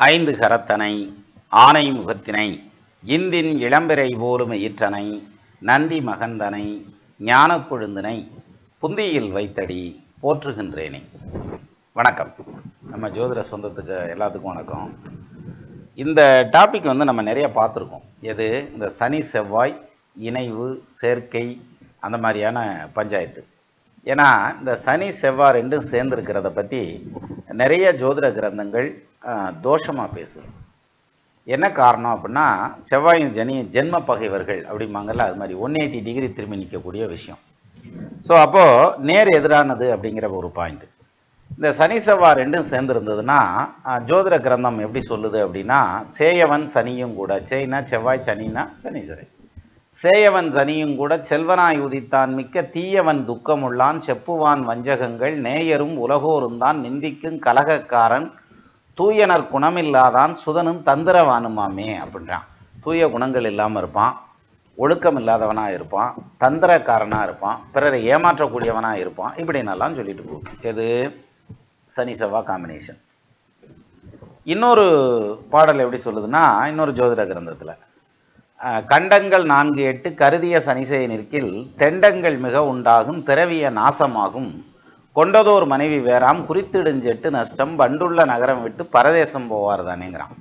ஐந்து கரத்தனை ஆனை முகத்தினை இந்தின் இளம்பிறை போலும் ஈற்றனை நந்தி மகந்தனை ஞானக் கொழுந்தினை புந்தியில் வைத்தடி போற்றுகின்றேனே. வணக்கம். நம்ம ஜோதிட சொந்தத்துக்கு எல்லாத்துக்கும் வணக்கம். இந்த டாபிக் நம்ம நிறைய பார்த்துருக்கோம். எது இந்த சனி செவ்வாய் இணைவு சேர்க்கை அந்த மாதிரியான பஞ்சாயத்து. ஏன்னா இந்த சனி செவ்வாய் ரெண்டும் சேர்ந்துருக்கிறத பற்றி நிறைய ஜோதிட கிரந்தங்கள் தோஷமாக பேசுது. என்ன காரணம் அப்படின்னா, செவ்வாயின் ஜென்ம பகைவர்கள் அப்படிம்பாங்கல்ல, அது மாதிரி 180 டிகிரி திரும்பி நிற்கக்கூடிய விஷயம். ஸோ அப்போது நேர் எதிரானது அப்படிங்கிற ஒரு பாயிண்ட். இந்த சனி செவ்வாய் ரெண்டும் சேர்ந்துருந்ததுன்னா ஜோதிட கிரந்தம் எப்படி சொல்லுது அப்படின்னா, சேயவன் சனியும் கூட, சேய்னா செவ்வாய், சனின்னா சனீஸ்வரன், சேயவன் சனியும் கூட செல்வனாய் உதித்தான் மிக்க தீயவன் துக்கமுள்ளான் செப்புவான் வஞ்சகங்கள் நேயரும் உலகோருந்தான் நிந்திக்கும் கலகக்காரன் தூயனர் குணமில்லாதான் சுதனும் தந்திரவானுமாமே அப்படின்றான். தூய குணங்கள் இல்லாமல் இருப்பான், ஒழுக்கம் இல்லாதவனாக இருப்பான், தந்திரக்காரனாக இருப்பான், பிறரை ஏமாற்றக்கூடியவனாக இருப்பான், இப்படின்னெல்லாம் சொல்லிட்டு போகும். எது சனி செவ்வாய் காம்பினேஷன். இன்னொரு பாடல் எப்படி சொல்லுதுன்னா, இன்னொரு ஜோதிட கிரந்தத்தில் கண்டங்கள் 4-8 கருதிய சனிசெய் நிற்கில் தெண்டங்கள் மிக உண்டாகும் திரவிய நாசமாகும் கொண்டதோர் மனைவி வேறாம் குறித்திடுஞ்செட்டு நஷ்டம் பண்டுள்ள நகரம் விட்டு பரதேசம் போவார் தானேங்கிறான்.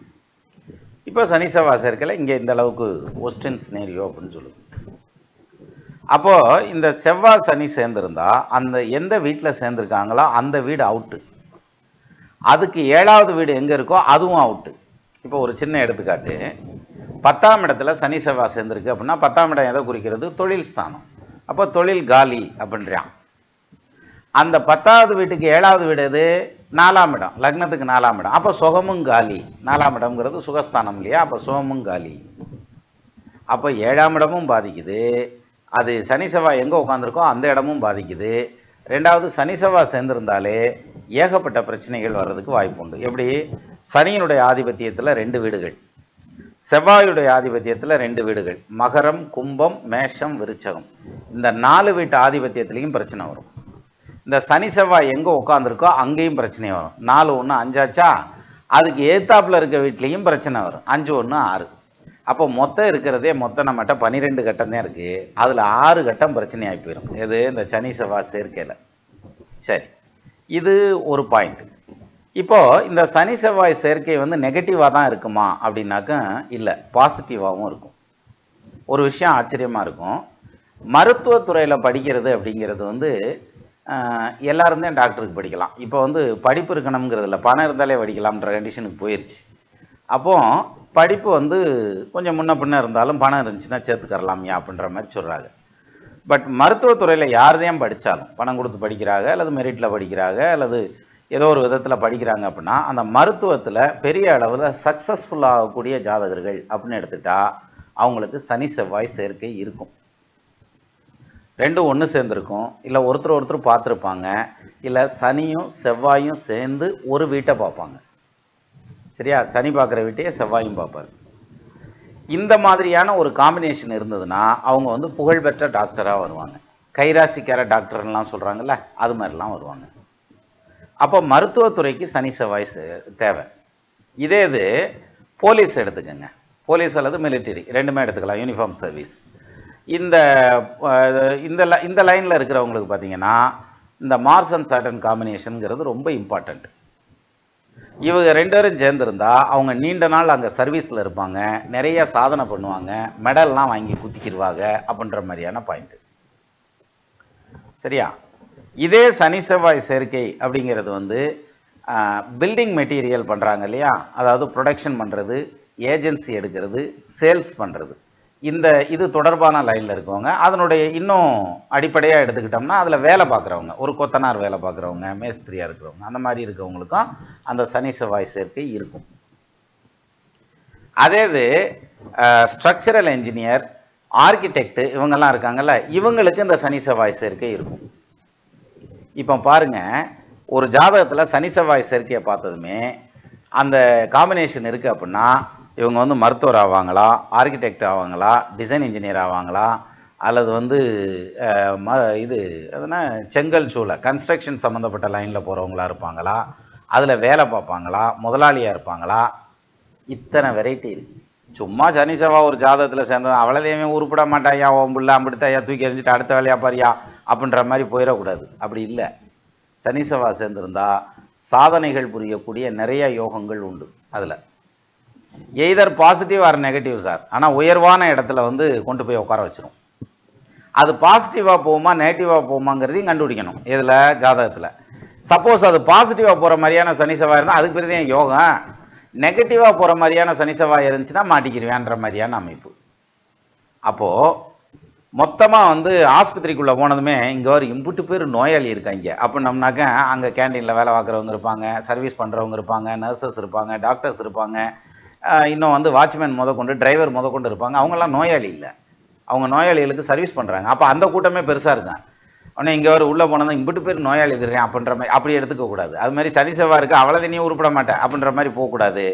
இப்போ சனி செவ்வாய் சேர்க்கல இங்கே இந்த அளவுக்கு ஒஸ்டின் சினேரியோ அப்படின்னு சொல்லுது. அப்போது இந்த செவ்வாய் சனி சேர்ந்துருந்தா அந்த எந்த வீட்டில் சேர்ந்துருக்காங்களோ அந்த வீடு அவுட்டு, அதுக்கு 7வது வீடு எங்கே இருக்கோ அதுவும் அவுட்டு. இப்போ ஒரு சின்ன எடுத்துக்காட்டு, 10ஆம் இடத்துல சனி செவ்வாய் சேர்ந்துருக்கு அப்படின்னா 10ஆம் இடம் எதை குறிக்கிறது? தொழில் ஸ்தானம். அப்போ தொழில் காலி அப்படின்றான். அந்த 10வது வீட்டுக்கு 7வது வீடு எது? 4ஆம் இடம், லக்னத்துக்கு 4ஆம் இடம். அப்போ சுகமும் காலி. 4ஆம் இடம்ங்கிறது சுகஸ்தானம் இல்லையா? அப்போ சுகமும் காலி. அப்போ 7ஆம் இடமும் பாதிக்குது, அது சனி செவ்வாய் எங்கே உட்காந்துருக்கோ அந்த இடமும் பாதிக்குது. ரெண்டாவது சனி செவ்வாய் சேர்ந்திருந்தாலே ஏகப்பட்ட பிரச்சனைகள் வர்றதுக்கு வாய்ப்பு உண்டு. எப்படி? சனியினுடைய ஆதிபத்தியத்தில் 2 வீடுகள், செவ்வாயுடைய ஆதிபத்தியத்தில் 2 வீடுகள், மகரம், கும்பம், மேஷம், விருச்சகம். இந்த 4 வீட்டு ஆதிபத்தியத்திலையும் பிரச்சனை வரும். இந்த சனி செவ்வாய் எங்கே உட்காந்துருக்கோ அங்கேயும் பிரச்சனை வரும். 4 1 5 அதுக்கு ஏத்தாப்பில் இருக்க வீட்லேயும் பிரச்சனை வரும். 5 1 6. அப்போ மொத்தம் இருக்கிறதே நம்மகிட்ட 12 கட்டம் தான் இருக்குது. அதில் 6 கட்டம் பிரச்சனையாகி போயிடும். எது? இந்த சனி செவ்வாய் சேர்க்கையில். சரி, இது ஒரு பாயிண்ட். இப்போது இந்த சனி செவ்வாய் சேர்க்கை நெகட்டிவாக தான் இருக்குமா அப்படின்னாக்க இல்லை, பாசிட்டிவாகவும் இருக்கும். ஒரு விஷயம் ஆச்சரியமாக இருக்கும், மருத்துவத்துறையில் படிக்கிறது அப்படிங்கிறது எல்லாரும் தான் டாக்டருக்கு படிக்கலாம். இப்போ படிப்பு இருக்கணுங்கிறதுல பணம் இருந்தாலே படிக்கலாம்ன்ற கண்டிஷனுக்கு போயிடுச்சு. அப்போது படிப்பு கொஞ்சம் முன்ன பின்ன இருந்தாலும் பணம் இருந்துச்சுன்னா சேர்த்துக்கரலாம்யா அப்படின்ற மாதிரி சொல்கிறாங்க. பட் மருத்துவத்துறையில் யார்தான் படித்தாலும், பணம் கொடுத்து படிக்கிறாங்க அல்லது மெரிட்டில் படிக்கிறாங்க அல்லது ஏதோ ஒரு விதத்தில் படிக்கிறாங்க அப்படின்னா, அந்த மருத்துவத்தில் பெரிய அளவில் சக்ஸஸ்ஃபுல் ஆகக்கூடிய ஜாதகர்கள் அப்படின்னு எடுத்துட்டா அவங்களுக்கு சனி செவ்வாய் சேர்க்கை இருக்கும். 2 ஒன்று சேர்ந்துருக்கும், இல்லை ஒருத்தர் பார்த்துருப்பாங்க, இல்லை சனியும் செவ்வாயும் சேர்ந்து ஒரு வீட்டை பார்ப்பாங்க. சரியா? சனி பார்க்குற வீட்டையே செவ்வாயும் பார்ப்பார். இந்த மாதிரியான ஒரு காம்பினேஷன் இருந்ததுன்னா அவங்க புகழ்பெற்ற டாக்டராக வருவாங்க. கைராசிக்கார டாக்டர்லாம் சொல்கிறாங்கல்ல, அது மாதிரிலாம் வருவாங்க. அப்போ மருத்துவத்துறைக்கு சனி செவ்வாய் தேவை. இதே இது போலீஸ் எடுத்துக்கோங்க, போலீஸ் அல்லது மிலிட்டரி ரெண்டுமே எடுத்துக்கலாம், யூனிஃபார்ம் சர்வீஸ். இந்த இந்த லைனில் இருக்கிறவங்களுக்கு பார்த்தீங்கன்னா இந்த மார்ஸ் அண்ட் சாட்டர்ன் காம்பினேஷனுங்கிறது ரொம்ப இம்பார்ட்டண்ட். இவங்க 2 பேரும் சேர்ந்துருந்தா அவங்க நீண்ட நாள் அங்கே சர்வீஸில் இருப்பாங்க, நிறைய சாதனை பண்ணுவாங்க, மெடல்லாம் வாங்கி குத்திக்கிடுவாங்க அப்படின்ற மாதிரியான பாயிண்ட். சரியா? இதே சனி செவ்வாய் சேர்க்கை அப்படிங்கிறது பில்டிங் மெட்டீரியல் பண்ணுறாங்க இல்லையா, அதாவது ப்ரொடக்ஷன் பண்ணுறது, ஏஜென்சி எடுக்கிறது, சேல்ஸ் பண்ணுறது, இது தொடர்பான லைனில் இருக்கவங்க. அதனுடைய இன்னும் அடிப்படையாக எடுத்துக்கிட்டோம்னா அதில் வேலை பார்க்குறவங்க, ஒரு கொத்தனார் வேலை பார்க்குறவங்க, மேஸ்திரியாக இருக்கிறவங்க, அந்த மாதிரி இருக்கவங்களுக்கும் அந்த சனி செவ்வாய் சேர்க்கை இருக்கும். அதே இது ஸ்ட்ரக்சரல் என்ஜினியர், ஆர்கிடெக்ட் இவங்கெல்லாம் இருக்காங்கல்ல, இவங்களுக்கு இந்த சனி செவ்வாய் சேர்க்கை இருக்கும். இப்போ பாருங்கள், ஒரு ஜாதகத்தில் சனி செவ்வாய் சேர்க்கையை பார்த்ததுமே அந்த காம்பினேஷன் இருக்குது அப்படின்னா இவங்க மருத்துவர் ஆவாங்களா, ஆர்கிடெக்ட் ஆவாங்களா, டிசைன் இன்ஜினியர் ஆவாங்களா, அல்லது இது அதுனா செங்கல் சூளை கன்ஸ்ட்ரக்ஷன் சம்மந்தப்பட்ட லைனில் போகிறவங்களா இருப்பாங்களா, அதில் வேலை பார்ப்பாங்களா, முதலாளியாக இருப்பாங்களா, இத்தனை வெரைட்டி இருக்கு. சும்மா சனி செவ்வாய் ஒரு ஜாதகத்தில் சேர்ந்தது அவ்வளோதையுமே உருப்பிட மாட்டாயா, உன் பிள்ளை அம்பிடுத்தாயா தூக்கி எறிஞ்சிட்டு அடுத்த வேலையா பாரியா அப்படின்ற மாதிரி போயிடக்கூடாது. அப்படி இல்லை. சனி செவ்வாய் சேர்ந்துருந்தா சாதனைகள் புரியக்கூடிய நிறைய யோகங்கள் உண்டு. அதில் either positive or negative sir. ஆனால் உயர்வான இடத்துல வந்து கொண்டு போய் உட்கார வச்சிரும். அது பாசிட்டிவாக போகுமா நெகட்டிவாக போகுமாங்கிறதையும் கண்டுபிடிக்கணும். இதில் ஜாதகத்தில் சப்போஸ் அது பாசிட்டிவாக போகிற மாதிரியான சனி செவ்வாய் இருந்தால் அதுக்கு பிறகு தான் யோகம். நெகட்டிவாக போகிற மாதிரியான சனி செவ்வாய் இருந்துச்சுன்னா மாட்டிக்கிருவேன்ற மாதிரியான அமைப்பு. அப்போது மொத்தமாக வந்து ஆஸ்பத்திரிக்குள்ளே போனதுமே இங்கே ஒரு இம்புட்டு பேர் நோயாளி இருக்காங்க அப்படின்னம்னாக்க அங்கே கேண்டீனில் வேலை பார்க்குறவங்க இருப்பாங்க, சர்வீஸ் பண்ணுறவங்க இருப்பாங்க, நர்சஸ் இருப்பாங்க, டாக்டர்ஸ் இருப்பாங்க, இன்னும் வந்து வாட்ச்மேன் முதற்கொண்டு டிரைவர் முதற்கொண்டு இருப்பாங்க. அவங்கெல்லாம் நோயாளி இல்லை, அவங்க நோயாளிகளுக்கு சர்வீஸ் பண்ணுறாங்க. அப்போ அந்த கூட்டமே பெருசாக இருக்காங்க. ஆனால் இங்கே ஒரு உள்ளே போனது இம்பிட்டு பேர் நோயாளி இருக்கிறேன் அப்படின்ற மாதிரி அப்படி எடுத்துக்கக்கூடாது. அது மாதிரி சனி செவ்வாய் இருக்குது அவ்வளோதையும் உருப்பிட மாட்டேன் அப்படின்ற மாதிரி போகக்கூடாது.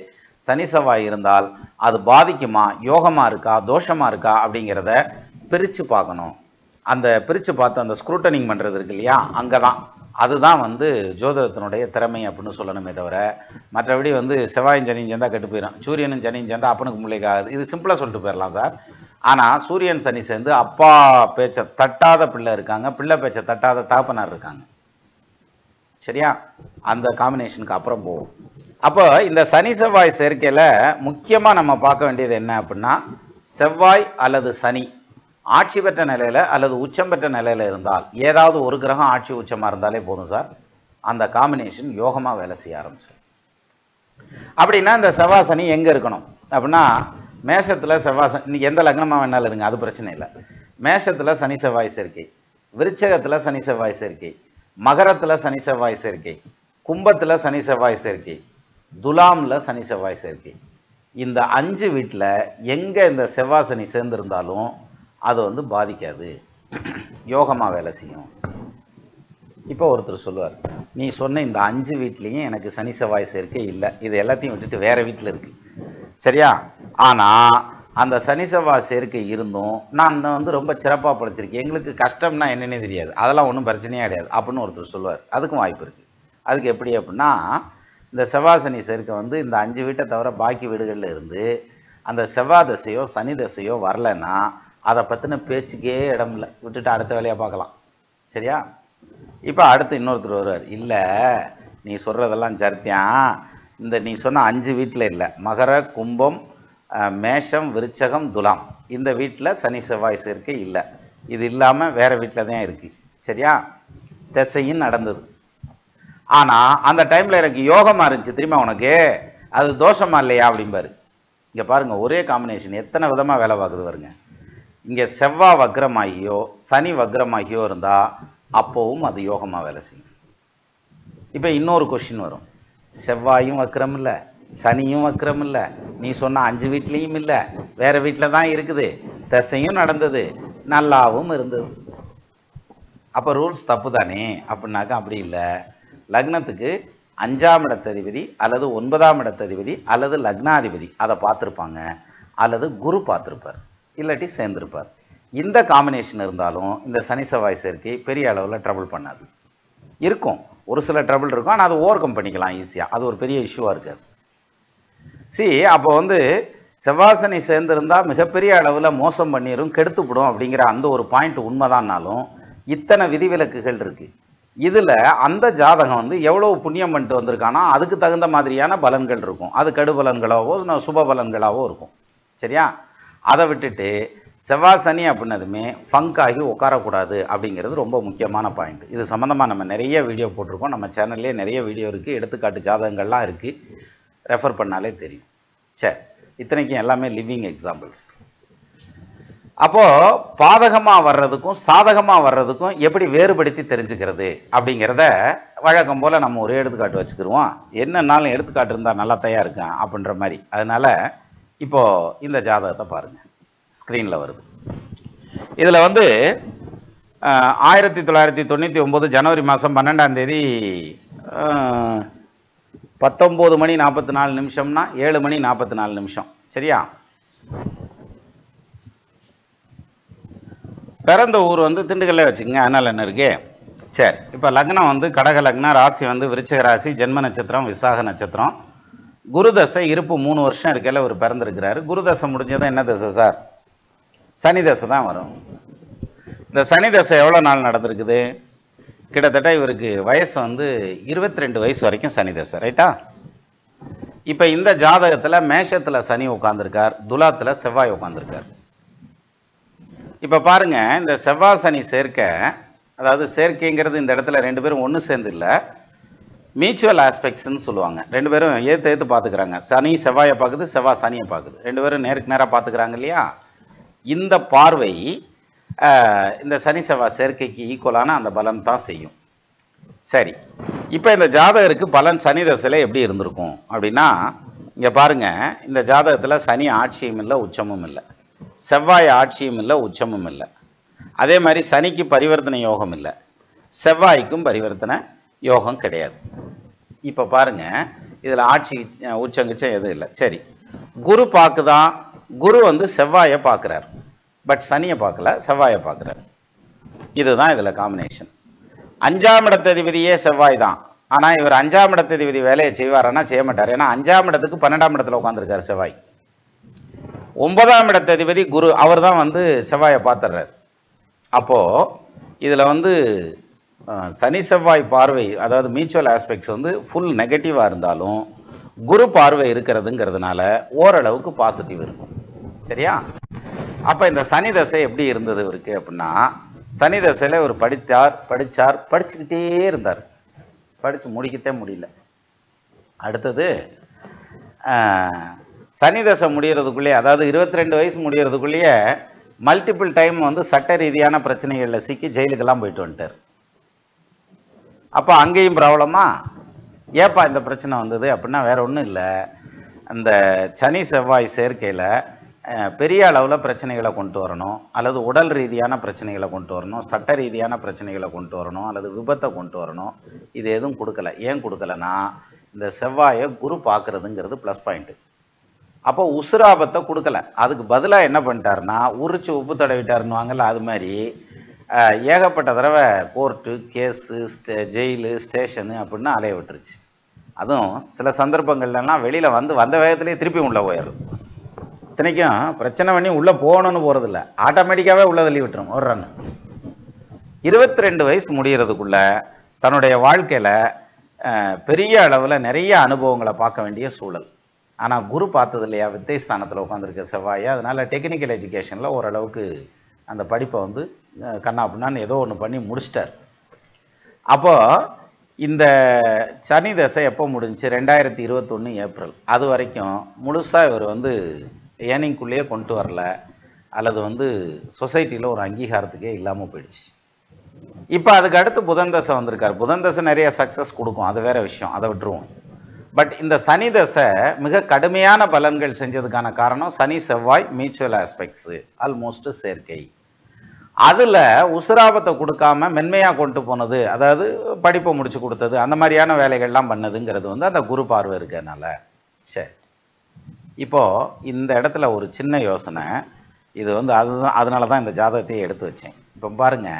சனி செவ்வாய் இருந்தால் அது பாதிக்குமா, யோகமாக இருக்கா தோஷமாக இருக்கா அப்படிங்கிறத பிரித்து பார்க்கணும். அந்த பிரித்து பார்த்து அந்த ஸ்க்ரூட்டனிங் பண்ணுறது இருக்கு இல்லையா, அங்கே தான் அதுதான் வந்து ஜோதிடத்தினுடைய திறமை அப்படின்னு சொல்லணுமே தவிர மற்றபடி வந்து செவ்வாயும் சனியும் சேர்ந்தால் கெட்டு போயிடும், சூரியனும் சனியும் சேர்ந்தால் அப்பனுக்கு முள்ளைக்காது. இது சிம்பிளாக சொல்லிட்டு போயிடலாம் சார். ஆனால் சூரியன் சனி சேர்ந்து அப்பா பேச்சை தட்டாத பிள்ளை இருக்காங்க, பிள்ளை பேச்சை தட்டாத தாப்பனார் இருக்காங்க. சரியா? அந்த காம்பினேஷனுக்கு அப்புறம் போவோம். அப்போ இந்த சனி செவ்வாய் சேர்க்கையில் முக்கியமாக நம்ம பார்க்க வேண்டியது என்ன அப்படின்னா, செவ்வாய் அல்லது சனி ஆட்சி பெற்ற நிலையில் அல்லது உச்சம் பெற்ற நிலையில் இருந்தால், ஏதாவது ஒரு கிரகம் ஆட்சி உச்சமாக இருந்தாலே போதும் சார், அந்த காம்பினேஷன் யோகமாக வேலை செய்ய ஆரம்பிச்சிடும். அப்படின்னா இந்த செவ்வாய் சனி எங்கே இருக்கணும் அப்படின்னா, மேஷத்தில் செவ்வாய் சனி எந்த லக்னமாக வேணாலும் இருங்க, அது பிரச்சனை இல்லை. மேஷத்தில் சனி செவ்வாய் சேர்க்கை, விருச்சகத்தில் சனி செவ்வாய் சேர்க்கை, மகரத்தில் சனி செவ்வாய் சேர்க்கை, கும்பத்தில் சனி செவ்வாய் சேர்க்கை, துலாமில் சனி செவ்வாய் சேர்க்கை. இந்த 5 வீட்டில் எங்கே இந்த செவ்வாய் சனி சேர்ந்திருந்தாலும் அது வந்து பாதிக்காது, யோகமாக வேலை செய்யும். இப்போ ஒருத்தர் சொல்லுவார், நீ சொன்ன இந்த 5 வீட்லேயும் எனக்கு சனி செவ்வாய் சேர்க்கை இல்லை, இது எல்லாத்தையும் விட்டுட்டு வேற வீட்டில் இருக்கு. சரியா? ஆனால் அந்த சனி செவ்வாய் சேர்க்கை இருந்தும் நான் வந்து ரொம்ப சிறப்பாக படிச்சிருக்கேன், எங்களுக்கு கஷ்டம்னா என்னன்னே தெரியாது, அதெல்லாம் ஒன்றும் பிரச்சனையே கிடையாது அப்படின்னு ஒருத்தர் சொல்லுவார். அதுக்கும் வாய்ப்பு இருக்குது. அதுக்கு எப்படி அப்படின்னா, இந்த செவ்வாய் சனி சேர்க்கை வந்து இந்த 5 வீட்டை தவிர பாக்கி வீடுகளில் இருந்து அந்த செவ்வாய் தசையோ சனி தசையோ வரலைன்னா அதை பற்றின பேச்சுக்கே இடம் இல்லை, விட்டுட்டு அடுத்த வேலையை பார்க்கலாம். சரியா? இப்போ அடுத்து இன்னொருத்தர் வருவார், இல்லை நீ சொல்கிறதெல்லாம் சரித்தியான், இந்த நீ சொன்ன 5 வீட்டில் இல்லை, மகர கும்பம் மேஷம் விருச்சகம் துலாம் இந்த வீட்டில் சனி செவ்வாய் சேர்க்கை இல்லை, இது இல்லாமல் வேறு வீட்டில் தான் இருக்குது. சரியா? திசையும் நடந்தது. ஆனால் அந்த டைமில் எனக்கு யோகமாக இருந்துச்சு தெரியுமா உனக்கு, அது தோஷமா இல்லையா அப்படிம்பாரு. இங்கே பாருங்கள், ஒரே காம்பினேஷன் எத்தனை விதமாக வேலை பார்க்குது பாருங்க. இங்கே செவ்வாய் வக்ரமாகியோ சனி வக்ரமாகியோ இருந்தால் அப்போவும் அது யோகமாக வேலை செய்யும். இப்போ இன்னொரு கொஸ்டின் வரும், செவ்வாயும் வக்ரம் இல்லை சனியும் வக்ரம் இல்லை, நீ சொன்ன 5 வீட்லேயும் இல்லை, வேறு வீட்டில் தான் இருக்குது, தசையும் நடந்தது நல்லாவும் இருந்தது, அப்போ ரூல்ஸ் தப்பு தானே அப்படின்னாக்கா அப்படி இல்லை. லக்னத்துக்கு 5ஆம் இடத்ததிபதி அல்லது 9ஆம் இடத்ததிபதி அல்லது லக்னாதிபதி அதை பார்த்துருப்பாங்க, அல்லது குரு பார்த்துருப்பார், இல்லாட்டி சேர்ந்துருப்பார். இந்த காம்பினேஷன் இருந்தாலும் இந்த சனி செவ்வாய் சேர்க்கை பெரிய அளவில் ட்ரபிள் பண்ணாது. இருக்கும், ஒரு சில ட்ரபிள் இருக்கும், ஆனால் அது ஓவர் கம் பண்ணிக்கலாம் ஈஸியாக, அது ஒரு பெரிய இஷ்யூவாக இருக்காது. அப்போ வந்து செவ்வாய் சனி சேர்ந்திருந்தால் மிகப்பெரிய அளவில் மோசம் பண்ணிடும், கெடுத்துப்படும் அப்படிங்கிற அந்த ஒரு பாயிண்ட் உண்மைதான்னாலும் இத்தனை விதிவிலக்குகள் இருக்குது. இதில் அந்த ஜாதகம் வந்து எவ்வளோ புண்ணியம் பண்ணிட்டு வந்திருக்கானா அதுக்கு தகுந்த மாதிரியான பலன்கள் இருக்கும், அது கெடு பலன்களாவோ சுப பலன்களாவோ இருக்கும். சரியா? அதை விட்டுட்டு செவ்வாய் சனி அப்படின்னதுமே ஃபங்க் ஆகி உட்காரக்கூடாது அப்படிங்கிறது ரொம்ப முக்கியமான பாயிண்ட். இது சம்மந்தமாக நம்ம நிறைய வீடியோ போட்டிருக்கோம், நம்ம சேனல்லே நிறைய வீடியோ இருக்குது, எடுத்துக்காட்டு ஜாதகங்கள்லாம் இருக்குது, ரெஃபர் பண்ணாலே தெரியும். சரி, இத்தனைக்கும் எல்லாமே லிவிங் எக்ஸாம்பிள்ஸ். அப்போது பாதகமாக வர்றதுக்கும் சாதகமாக வர்றதுக்கும் எப்படி வேறுபடுத்தி தெரிஞ்சுக்கிறது அப்படிங்கிறத வழக்கம் போல் நம்ம ஒரு எடுத்துக்காட்டு வச்சுக்கிடுவோம். என்னன்னாலும் எடுத்துக்காட்டு இருந்தால் நல்லா தயார் இருக்கேன் அப்படின்ற மாதிரி. அதனால் இப்போது இந்த ஜாதகத்தை பாருங்கள், ஸ்க்ரீனில் வருது. இதில் வந்து 1999 ஜனவரி மாதம் 12ஆம் தேதி 19 மணி 44 நிமிஷம்னா 7 மணி 44 நிமிஷம். சரியா? பிறந்த ஊர் வந்து திண்டுக்கல்லே வச்சுக்கோங்க, அதனால் என்ன இருக்கு. சரி, இப்போ லக்னம் வந்து கடக லக்னம், ராசி வந்து விருச்சிக ராசி, ஜென்ம நட்சத்திரம் விசாக நட்சத்திரம், குரு தசை இருப்பு 3 வருஷம் இருக்கையில் அவர் பிறந்திருக்கிறாரு. குரு தசை முடிஞ்சதும் என்ன தசை சார்? சனி தசை தான் வரும். இந்த சனி தசை எவ்வளோ நாள் நடந்திருக்குது? கிட்டத்தட்ட இவருக்கு வயசு வந்து 22 வயசு வரைக்கும் சனி தசை, ரைட்டா? இப்போ இந்த ஜாதகத்தில் மேஷத்தில் சனி உட்காந்துருக்கார், துலாத்தில் செவ்வாய் உட்காந்துருக்கார். இப்போ பாருங்க, இந்த செவ்வாய் சனி சேர்க்கை, அதாவது சேர்க்கைங்கிறது இந்த இடத்துல ரெண்டு பேரும் ஒன்று சேர்ந்து இல்லை, மியூச்சுவல் ஆஸ்பெக்ட்ஸ்ன்னு சொல்லுவாங்க. ரெண்டு பேரும் ஏற்று பார்த்துக்கிறாங்க. சனி செவ்வாயை பார்க்குது, செவ்வாய் சனியை பார்க்குது. ரெண்டு பேரும் நேருக்கு நேராக பார்த்துக்கிறாங்க இல்லையா? இந்த பார்வை இந்த சனி செவ்வாய் சேர்க்கைக்கு ஈக்குவலான அந்த பலன் தான் செய்யும். சரி, இப்போ இந்த ஜாதகருக்கு பலன் சனி தசையில் எப்படி இருந்திருக்கும் அப்படின்னா, இங்கே பாருங்க, இந்த ஜாதகத்தில் சனி ஆட்சியும் இல்லை, உச்சமும் இல்லை. செவ்வாய் ஆட்சியும் இல்லை, உச்சமும் இல்லை. அதே மாதிரி சனிக்கு பரிவர்த்தனை யோகம் இல்லை, செவ்வாய்க்கும் பரிவர்த்தனை யோகம் கிடையாது. இப்போ பாருங்க, இதில் ஆட்சி உச்சங்கிச்சம் எதுவும் இல்லை. சரி, குரு பார்க்குதான். குரு வந்து செவ்வாயை பார்க்குறார், பட் சனியை பார்க்கல, செவ்வாயை பார்க்குறார். இதுதான் இதில் காம்பினேஷன். 5ஆம் இடத்ததிபதியே செவ்வாய் தான். ஆனால் இவர் 5ஆம் இடத்ததிபதி வேலையை செய்வாரானா செய்ய மாட்டார். ஏன்னா 5ஆம் இடத்துக்கு 12ஆம் இடத்துல உட்காந்துருக்காரு செவ்வாய். 9ஆம் இடத்ததிபதி குரு, அவர் தான் வந்து செவ்வாயை பார்த்துடுறார். அப்போது இதில் வந்து சனி செவ்வாய் பார்வை, அதாவது மியூச்சுவல் ஆஸ்பெக்ட்ஸ் வந்து ஃபுல் நெகட்டிவாக இருந்தாலும் குரு பார்வை இருக்கிறதுங்கிறதுனால ஓரளவுக்கு பாசிட்டிவ் இருக்கும். சரியா? அப்போ இந்த சனி தசை எப்படி இருந்தது இவருக்கு அப்படின்னா, சனி தசையில் இவர் படிச்சுக்கிட்டே இருந்தார், படித்து முடிக்கத்தே முடியல. அடுத்தது சனி தசை முடிகிறதுக்குள்ளேயே, அதாவது 22 வயசு முடிகிறதுக்குள்ளேயே மல்டிபிள் டைம் வந்து சட்ட ரீதியான பிரச்சனைகளில் சிக்கி ஜெயிலுக்கெல்லாம் போயிட்டு வந்துட்டார். அப்போ அங்கேயும் ப்ராப்ளமா? ஏப்பா இந்த பிரச்சனை வந்தது அப்படின்னா வேற ஒன்றும் இல்லை, அந்த சனி செவ்வாய் சேர்க்கையில் பெரிய அளவில் பிரச்சனைகளை கொண்டு வரணும், அல்லது உடல் ரீதியான பிரச்சனைகளை கொண்டு வரணும், சட்ட ரீதியான பிரச்சனைகளை கொண்டு வரணும், அல்லது விபத்தை கொண்டு வரணும். இது எதுவும் கொடுக்கல. ஏன் கொடுக்கலன்னா, இந்த செவ்வாயை குரு பார்க்குறதுங்கிறது ப்ளஸ் பாயிண்ட்டு. அப்போ உசுராபத்தை கொடுக்கல. அதுக்கு பதிலாக என்ன பண்ணிட்டாருன்னா, உரிச்சு உப்பு தடவிட்டாருன்னு வாங்கல, அது மாதிரி ஏகப்பட்ட தடவை கோர்ட்டு கேஸு ஜெயிலு ஸ்டேஷனு அப்படின்னு அலைய விட்டுருச்சு. அதுவும் சில சந்தர்ப்பங்கள்லாம் வெளியில் வந்த வேகத்திலேயே திருப்பி உள்ளே போயிடும். இத்தனைக்கும் பிரச்சனை பண்ணி உள்ளே போகணும்னு போகிறதில்ல, ஆட்டோமேட்டிக்காகவே உள்ளே தள்ளி விட்டுரும் ஒரு ரன். 22 வயசு முடிகிறதுக்குள்ள தன்னுடைய வாழ்க்கையில் பெரிய அளவில் நிறைய அனுபவங்களை பார்க்க வேண்டிய சூழல். ஆனால் குரு பார்த்தது இல்லையா, வித்தை ஸ்தானத்தில் உட்காந்துருக்க செவ்வாயை. அதனால் டெக்னிக்கல் எஜுகேஷனில் ஓரளவுக்கு அந்த படிப்பை வந்து கண்ணா பின்னான்னு ஏதோ ஒன்று பண்ணி முடிச்சிட்டார். அப்போது இந்த சனி தசை எப்போ முடிஞ்சிச்சு? 2021 ஏப்ரல். அது வரைக்கும் முழுசாக இவர் வந்து ஏர்னிங்குள்ளேயே கொண்டு வரல, அல்லது வந்து சொசைட்டியில் ஒரு அங்கீகாரத்துக்கே இல்லாமல் போயிடுச்சு. இப்போ அதுக்கு அடுத்து புதன் தசை வந்திருக்கார். புதன் தசை நிறைய சக்ஸஸ் கொடுக்கும், அது வேற விஷயம், அதை விட்டுருவோம். பட் இந்த சனி தசை மிக கடுமையான பலன்கள் செஞ்சதுக்கான காரணம் சனி செவ்வாய் மியூச்சுவல் ஆஸ்பெக்ட்ஸு, ஆல்மோஸ்ட் சேர்க்கை. அதில் உசுராபத்தை கொடுக்காம மென்மையாக கொண்டு போனது, அதாவது படிப்பை முடிச்சு கொடுத்தது, அந்த மாதிரியான வேலைகள்லாம் பண்ணதுங்கிறது வந்து அந்த குரு பார்வை இருக்கிறதுனால. சரி, இப்போது இந்த இடத்துல ஒரு சின்ன யோசனை, இது வந்து அதனால தான் இந்த ஜாதகத்தையே எடுத்து வச்சேன். இப்போ பாருங்க,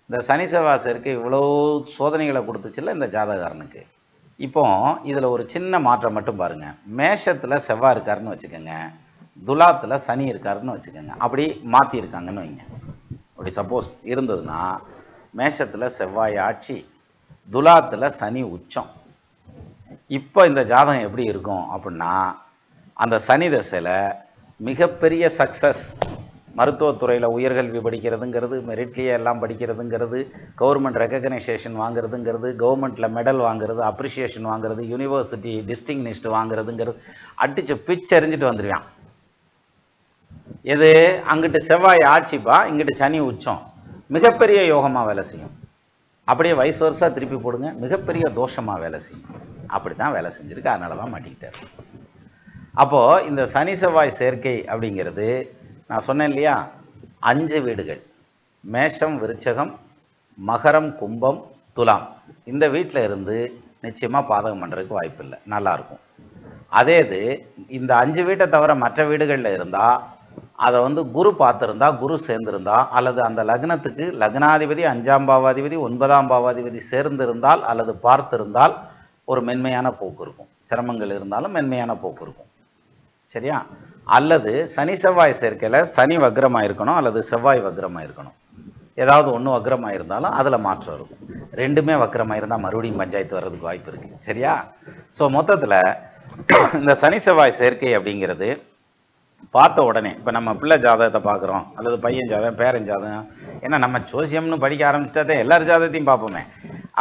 இந்த சனி செவ்வாய் சேர்க்கை இவ்வளோ சோதனைகளை கொடுத்துச்சுல்ல இந்த ஜாதகாரனுக்கு. இப்போ இதில் ஒரு சின்ன மாற்றம் மட்டும் பாருங்க. மேஷத்தில் செவ்வாய் இருக்காருன்னு வச்சுக்கோங்க, துலாத்தில் சனி இருக்காருன்னு வச்சுக்கோங்க. அப்படி மாற்றிருக்காங்கன்னு வைங்க. அப்படி சப்போஸ் இருந்ததுன்னா, மேஷத்தில் செவ்வாய் ஆட்சி, துலாத்தில் சனி உச்சம். இப்போ இந்த ஜாதகம் எப்படி இருக்கும் அப்படின்னா, அந்த சனி தசையில் மிகப்பெரிய சக்ஸஸ், மருத்துவத்துறையில் உயர்கல்வி படிக்கிறதுங்கிறது, மெரிட்லேயே எல்லாம் படிக்கிறதுங்கிறது, கவர்மெண்ட் ரெக்கக்னைசேஷன் வாங்குறதுங்கிறது, கவர்மெண்ட்டில் மெடல் வாங்குறது, அப்ரிஷியேஷன் வாங்குறது, யூனிவர்சிட்டி டிஸ்டிங்னிஸ்ட் வாங்குறதுங்கிறது, அடித்து பிச்சு எறிஞ்சிட்டு வந்துடுவான். எது? அங்கிட்டு செவ்வாய் ஆட்சிப்பா, இங்கிட்டு சனி உச்சம். மிகப்பெரிய யோகமாக வேலை செய்யும். அப்படியே வயசு வருஷா திருப்பி போடுங்க, மிகப்பெரிய தோஷமாக வேலை செய்யும். அப்படி தான் வேலை செஞ்சுருக்கு, அதனால தான் மாட்டிக்கிட்டார். அப்போது இந்த சனி செவ்வாய் சேர்க்கை அப்படிங்கிறது நான் சொன்னேன் இல்லையா, 5 வீடுகள், மேஷம் விருச்சகம் மகரம் கும்பம் துலாம், இந்த வீட்டில் இருந்து நிச்சயமாக பாதகம் பண்ணுறதுக்கு வாய்ப்பு இல்லை, நல்லாயிருக்கும். அதே இது இந்த 5 வீட்டை தவிர மற்ற வீடுகளில் இருந்தால், அதை வந்து குரு பார்த்துருந்தா, குரு சேர்ந்திருந்தா, அல்லது அந்த லக்னத்துக்கு லக்னாதிபதி 5ஆம் பாவாதிபதி 9ஆம் பாவாதிபதி சேர்ந்திருந்தால் அல்லது பார்த்திருந்தால் ஒரு மென்மையான போக்கு இருக்கும். சிரமங்கள் இருந்தாலும் மென்மையான போக்கு இருக்கும். சரியா? அல்லது சனி செவ்வாய் சேர்க்கையில் சனி வக்ரமாக இருக்கணும் அல்லது செவ்வாய் வக்ரமாக இருக்கணும். ஏதாவது ஒன்று வக்ரமாக இருந்தாலும் அதில் மாற்றம் இருக்கும். ரெண்டுமே வக்ரமாக இருந்தால் மறுபடியும் பஞ்சாயத்து வர்றதுக்கு வாய்ப்பு இருக்குது. சரியா? ஸோ மொத்தத்தில் இந்த சனி செவ்வாய் சேர்க்கை அப்படிங்கிறது பார்த்த உடனே இப்போ நம்ம பிள்ளை ஜாதகத்தை பார்க்குறோம் அல்லது பையன் ஜாதகம் பேரன் ஜாதகம், ஏன்னா நம்ம ஜோசியம்னு படிக்க ஆரம்பிச்சிட்டாதே எல்லார் ஜாதகத்தையும் பார்ப்போமே.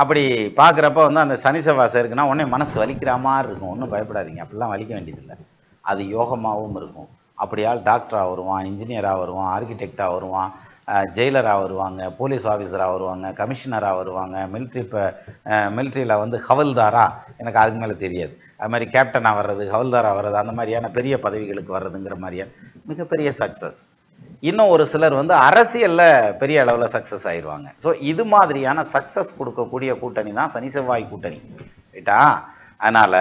அப்படி பார்க்குறப்ப வந்து அந்த சனி செவ்வாய் சேர்க்குன்னா உடனே மனசு வலிக்கிற மாதிரி இருக்கும். ஒன்றும் பயப்படாதீங்க, அப்படிலாம் வலிக்க வேண்டியதில்லை. அது யோகமாகவும் இருக்கும். அப்படியால் டாக்டராக வருவான், இன்ஜினியராக வருவான், ஆர்கிடெக்டாக வருவான், ஜெயிலராக வருவாங்க, போலீஸ் ஆஃபீஸராக வருவாங்க, கமிஷனராக வருவாங்க, மிலிட்ரியில் வந்து ஹவல்தாரா, எனக்கு அதுக்கு மேலே தெரியாது, அது மாதிரி கேப்டனாக வர்றது, ஹவல்தாராக வர்றது, அந்த மாதிரியான பெரிய பதவிகளுக்கு வர்றதுங்கிற மாதிரியான மிகப்பெரிய சக்ஸஸ். இன்னும் ஒரு சிலர் வந்து அரசியலில் பெரிய அளவில் சக்ஸஸ் ஆயிடுவாங்க. ஸோ இது மாதிரியான சக்ஸஸ் கொடுக்கக்கூடிய கூட்டணி தான் சனி செவ்வாய் கூட்டணி. ரைட்டா? அதனால்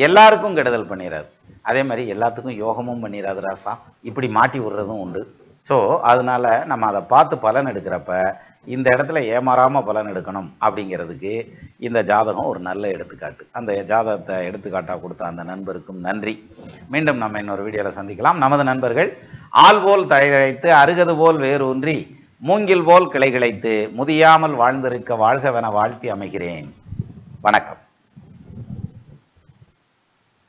எல்லாருக்கும் கெடுதல் பண்ணிடாது, அதே மாதிரி எல்லாத்துக்கும் யோகமும் பண்ணிடாது ராசா. இப்படி மாட்டி விடுறதும் உண்டு. ஸோ அதனால நம்ம அதை பார்த்து பலன் எடுக்கிறப்ப இந்த இடத்துல ஏமாறாமல் பலன் எடுக்கணும் அப்படிங்கிறதுக்கு இந்த ஜாதகம் ஒரு நல்ல எடுத்துக்காட்டு. அந்த ஜாதகத்தை எடுத்துக்காட்டாக கொடுத்த அந்த நண்பருக்கும் நன்றி. மீண்டும் நம்ம இன்னொரு வீடியோவில் சந்திக்கலாம். நமது நண்பர்கள் ஆள் போல் தழைத்து அருகது போல் வேறு ஒன்றி மூங்கில் போல் கிளை கிளைத்து முதியாமல் வாழ்ந்திருக்க வாழ்கவென வாழ்த்தி அமைகிறேன். வணக்கம்.